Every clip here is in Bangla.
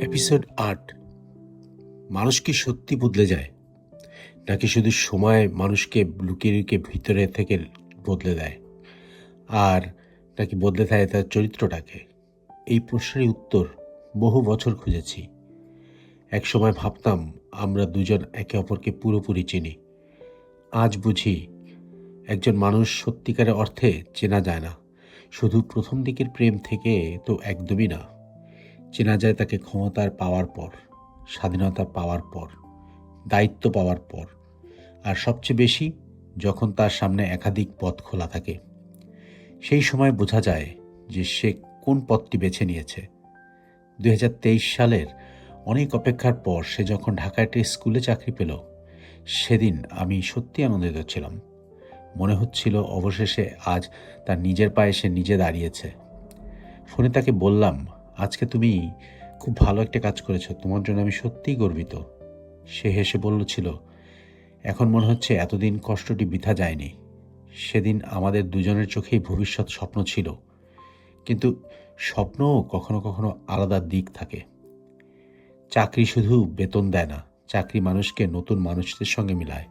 এপিসোড ৮। মানুষ কি সত্যি বদলে যায়, নাকি শুধু সময় মানুষকে লুকিয়ে লুকিয়ে ভিতরে থেকে বদলে দেয়, আর নাকি বদলে দেয় তার চরিত্রটাকে? এই প্রশ্নের উত্তর বহু বছর খুঁজেছি। এক সময় ভাবতাম আমরা দুজন একে অপরকে পুরোপুরি চিনি। আজ বুঝি একজন মানুষ সত্যিকারের অর্থে চেনা যায় না। শুধু প্রথম দিকের প্রেম থেকে তো একদমই না। চেনা যায় তাকে ক্ষমতার পাওয়ার পর, স্বাধীনতা পাওয়ার পর, দায়িত্ব পাওয়ার পর, আর সবচেয়ে বেশি যখন তার সামনে একাধিক পথ খোলা থাকে। সেই সময় বোঝা যায় যে সে কোন পথটি বেছে নিয়েছে। 2023 সালের অনেক অপেক্ষার পর সে যখন ঢাকায় একটা স্কুলে চাকরি পেল, সেদিন আমি সত্যি আনন্দিত ছিলাম। মনে হচ্ছিল অবশেষে আজ তার নিজের পায়ে সে নিজে দাঁড়িয়েছে। ফোনে তাকে বললাম, আজকে তুমি খুব ভালো একটা কাজ করেছো, তোমার জন্য আমি সত্যিই গর্বিত। সে হেসে বলছিল, এখন মনে হচ্ছে এতদিন কষ্টটি বৃথা যায়নি। সেদিন আমাদের দুজনের চোখেই ভবিষ্যৎ স্বপ্ন ছিল, কিন্তু স্বপ্নও কখনো কখনো আলাদা দিক থাকে। চাকরি শুধু বেতন দেয় না, চাকরি মানুষকে নতুন মানুষদের সঙ্গে মিলায়।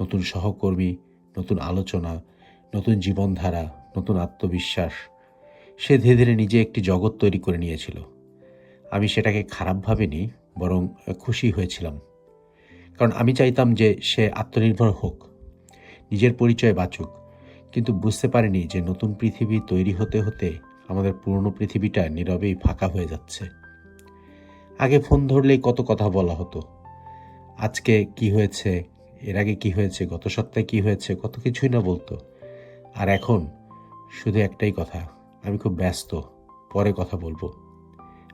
নতুন সহকর্মী, নতুন আলোচনা, নতুন জীবনধারা, নতুন আত্মবিশ্বাস। সে ধীরে ধীরে নিজে একটি জগৎ তৈরি করে নিয়েছিল। আমি সেটাকে খারাপ ভাবিনি, বরং খুশি হয়েছিলাম। কারণ আমি চাইতাম যে সে আত্মনির্ভর হোক, নিজের পরিচয় বাঁচুক। কিন্তু বুঝতে পারিনি যে নতুন পৃথিবী তৈরি হতে হতে আমাদের পুরনো পৃথিবীটা নীরবেই ফাঁকা হয়ে যাচ্ছে। আগে ফোন ধরলেই কত কথা বলা হতো, আজকে কি হয়েছে, এর আগে কি হয়েছে, গত সপ্তাহে কি হয়েছে, কত কিছুই না বলতো। আর এখন শুধু একটাই কথা, আমি খুব ব্যস্ত, পরে কথা বলবো।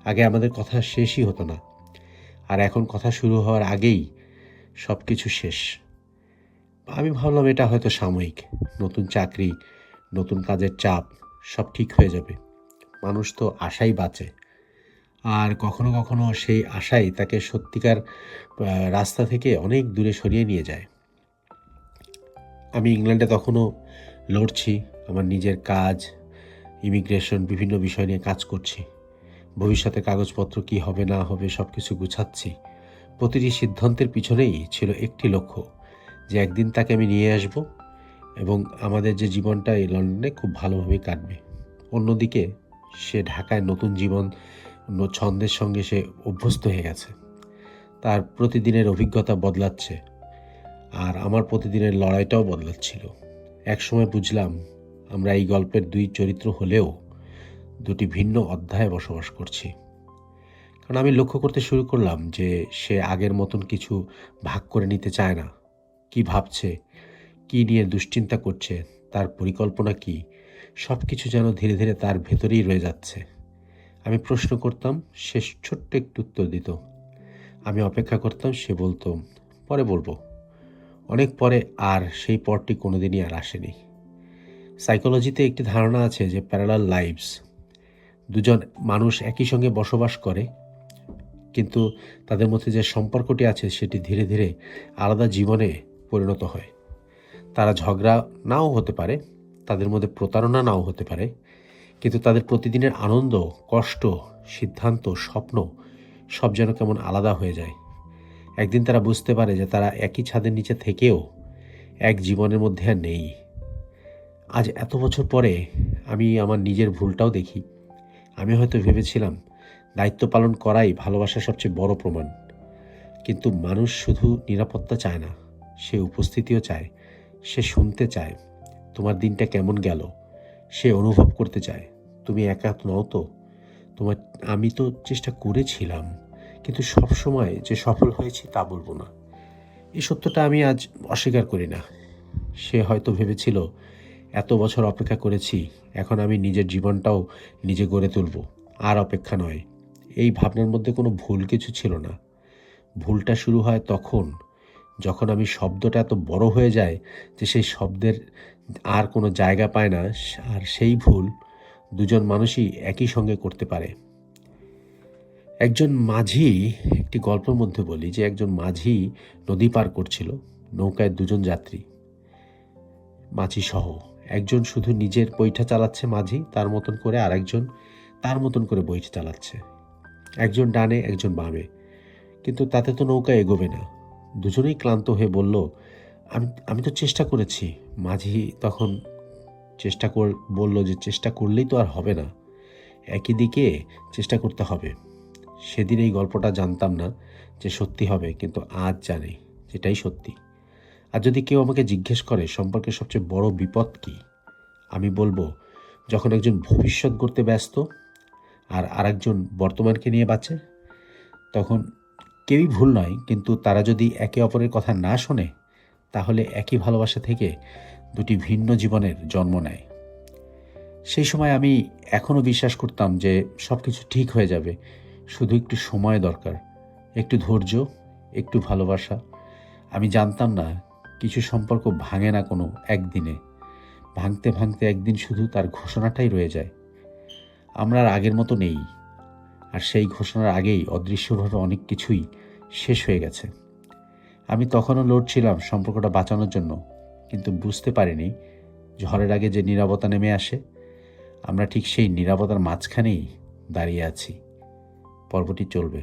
আগে আমাদের কথা শেষই হতো না, আর এখন কথা শুরু হওয়ার আগেই সব কিছু শেষ। আমি ভাবলাম এটা হয়তো সাময়িক, নতুন চাকরি, নতুন কাজের চাপ, সব ঠিক হয়ে যাবে। মানুষ তো আশাই বাঁচে, আর কখনো কখনো সেই আশাই তাকে সত্যিকার রাস্তা থেকে অনেক দূরে সরিয়ে নিয়ে যায়। আমি ইংল্যান্ডে তখনও লড়ছি, আমার নিজের কাজ, ইমিগ্রেশন, বিভিন্ন বিষয় নিয়ে কাজ করছি। ভবিষ্যতে কাগজপত্র কি হবে না হবে সব কিছু গুছাচ্ছি। প্রতিটি সিদ্ধান্তের পিছনেই ছিল একটি লক্ষ্য, যে একদিন তাকে আমি নিয়ে আসব এবং আমাদের যে জীবনটা এই লন্ডনে খুব ভালোভাবে কাটবে। অন্যদিকে সে ঢাকায় নতুন জীবন, ছন্দের সঙ্গে সে অভ্যস্ত হয়ে গেছে। তার প্রতিদিনের অভিজ্ঞতা বদলাচ্ছে, আর আমার প্রতিদিনের লড়াইটাও বদলাচ্ছিল। একসময় বুঝলাম আমরা এই গল্পের দুই চরিত্র হলেও দুটি ভিন্ন অধ্যায়ে বসবাস করছি। কারণ আমি লক্ষ্য করতে শুরু করলাম যে সে আগের মতন কিছু ভাগ করে নিতে চায় না। কি ভাবছে, কি নিয়ে দুশ্চিন্তা করছে, তার পরিকল্পনা কি, সব কিছু যেন ধীরে ধীরে তার ভেতরেই রয়ে যাচ্ছে। আমি প্রশ্ন করতাম, সে ছোট্ট একটু উত্তর দিত। আমি অপেক্ষা করতাম, সে বলতো পরে বলবো। অনেক পরে, আর সেই পরটি কোনোদিনই আর আসেনি। সাইকোলজিতে একটি ধারণা আছে যে প্যারালাল লাইভস, দুজন মানুষ একই সঙ্গে বসবাস করে, কিন্তু তাদের মধ্যে যে সম্পর্কটি আছে সেটি ধীরে ধীরে আলাদা জীবনে পরিণত হয়। তারা ঝগড়া নাও হতে পারে, তাদের মধ্যে প্রতারণা নাও হতে পারে, কিন্তু তাদের প্রতিদিনের আনন্দ, কষ্ট, সিদ্ধান্ত, স্বপ্ন সব যেন কেমন আলাদা হয়ে যায়। একদিন তারা বুঝতে পারে যে তারা একই ছাদের নিচে থেকেও এক জীবনের মধ্যে আর নেই। আজ এত বছর পরে আমি আমার নিজের ভুলটাও দেখি। আমি হয়তো ভেবেছিলাম দায়িত্ব পালন করাই ভালোবাসার সবচেয়ে বড় প্রমাণ। কিন্তু মানুষ শুধু নিরাপত্তা চায় না, সে উপস্থিতিও চায়। সে শুনতে চায় তোমার দিনটা কেমন গেল, সে অনুভব করতে চায় তুমি একা নও তো। তোমার আমি তো চেষ্টা করেছিলাম, কিন্তু সব সময় যে সফল হয়েছি তা বলবো না। এই সত্যটা আমি আজ অস্বীকার করি না। সে হয়তো ভেবেছিল এত বছর অপেক্ষা করেছি, এখন আমি নিজের জীবনটাও নিজে গড়ে তুলব, আর অপেক্ষা নয়। এই ভাবনার মধ্যে কোনো ভুল কিছু ছিল না। ভুলটা শুরু হয় তখন যখন আমি শব্দটা এত বড় হয়ে যায় যে সেই শব্দের আর কোনো জায়গা পায় না। আর সেই ভুল দুজন মানুষই একই সঙ্গে করতে পারে। একজন মাঝি, একটি গল্পের মধ্যে বলি যে একজন মাঝি নদী পার করছিল, নৌকায় দুজন যাত্রী, মাঝি সহ। একজন শুধু নিজের বইটা চালাচ্ছে মাঝি তার মতন করে, আর একজন তার মতন করে বইটা চালাচ্ছে। একজন ডানে একজন বামে, কিন্তু তাতে তো নৌকা এগোবে না। দুজনেই ক্লান্ত হয়ে বলল, আমি আমি তো চেষ্টা করেছি। মাঝি তখন বলল যে চেষ্টা করলেই তো আর হবে না, একই দিকে চেষ্টা করতে হবে। সেদিন এই গল্পটা জানতাম না যে সত্যি হবে, কিন্তু আজ জানি যেটাই সত্যি। আর যদি কেউ আমাকে জিজ্ঞেস করে সম্পর্কের সবচেয়ে বড় বিপদ কী, আমি বলবো, যখন একজন ভবিষ্যৎ গড়তে ব্যস্ত আর আরেকজন বর্তমানকে নিয়ে বাঁচে, তখন কেউই ভুল নয়, কিন্তু তারা যদি একে অপরের কথা না শোনে, তাহলে একই ভালোবাসা থেকে দুটি ভিন্ন জীবনের জন্ম নেয়। সেই সময় আমি এখনও বিশ্বাস করতাম যে সব কিছু ঠিক হয়ে যাবে, শুধু একটু সময় দরকার, একটু ধৈর্য, একটু ভালোবাসা। আমি জানতাম না কিছু সম্পর্ক ভাঙে না কোনো একদিনে, ভাঙতে ভাঙতে একদিন শুধু তার ঘোষণাটাই রয়ে যায়, আমরা আর আগের মতো নেই। আর সেই ঘোষণার আগেই অদৃশ্যভাবে অনেক কিছুই শেষ হয়ে গেছে। আমি তখনও লড়ছিলাম সম্পর্কটা বাঁচানোর জন্য, কিন্তু বুঝতে পারিনি ঝড়ের আগে যে নীরবতা নেমে আসে, আমরা ঠিক সেই নীরবতার মাঝখানেই দাঁড়িয়ে আছি। পর্বটি চলবে।